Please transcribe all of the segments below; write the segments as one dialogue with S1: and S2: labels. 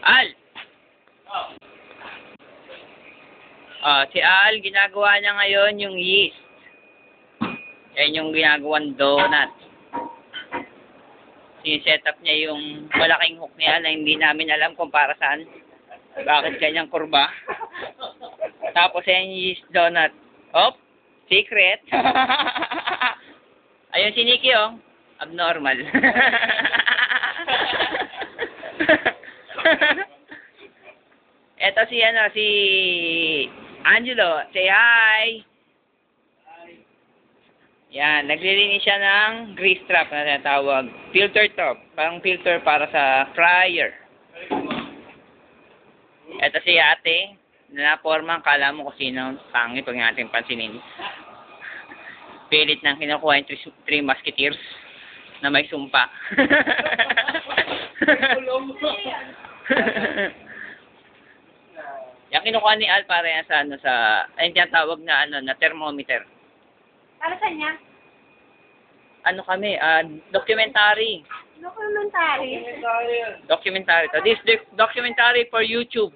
S1: Al! Si Al, ginagawa niya ngayon yung yeast. Yan yung ginagawang donut. Sineset up niya yung malaking hook niya na hindi namin alam kung para saan. Bakit kanyang kurba. Tapos yan yung yeast donut. Op! Secret! Ayun si Nikki, oh. Abnormal. Eto si Angelo. Say hi! Yan, naglilinis siya ng grease trap na tinatawag. Filter top. Parang filter para sa fryer. Eto si ate. Naporma, kala mo kung sino pangit pag natin pansinin. Pilit nang kinukuha yung three musketeers na may sumpa. Yung kinukuha ni Al para yan sa ayun tinatawag na na thermometer.
S2: Para saan niya?
S1: Ano kami, documentary. Documentary to. This documentary for YouTube.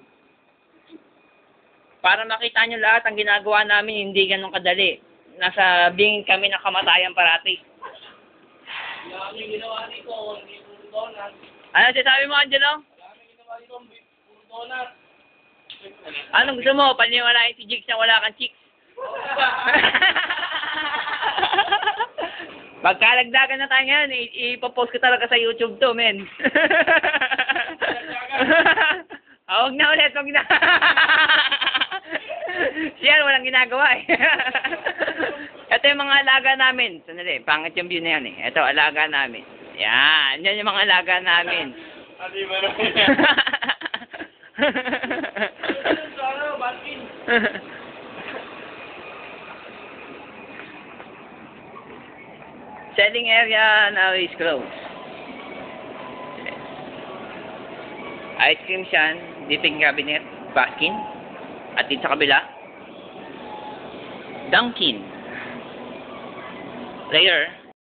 S1: Para makita nyo lahat ang ginagawa namin, hindi ganun kadali. Nasa bingin kami ng kamatayan parati. Ano sinasabi mo, Angelo? Anong gusto mo? Paniwalain si Jigs na wala kang chicks? Pagkalagdagan na tayo ngayon, ipopost ko talaga sa YouTube to, men. Huwag na ulit, huwag na. Siya, walang ginagawa eh. Ito yung mga alaga namin. Sandali, pangit yung view na yan eh. Ito, alaga namin. Yan, yan yung mga alaga namin. Selling area now is closed. Ice cream siyan, dipping cabinet, Baskin. At dito sa kabila, Dunkin. Later,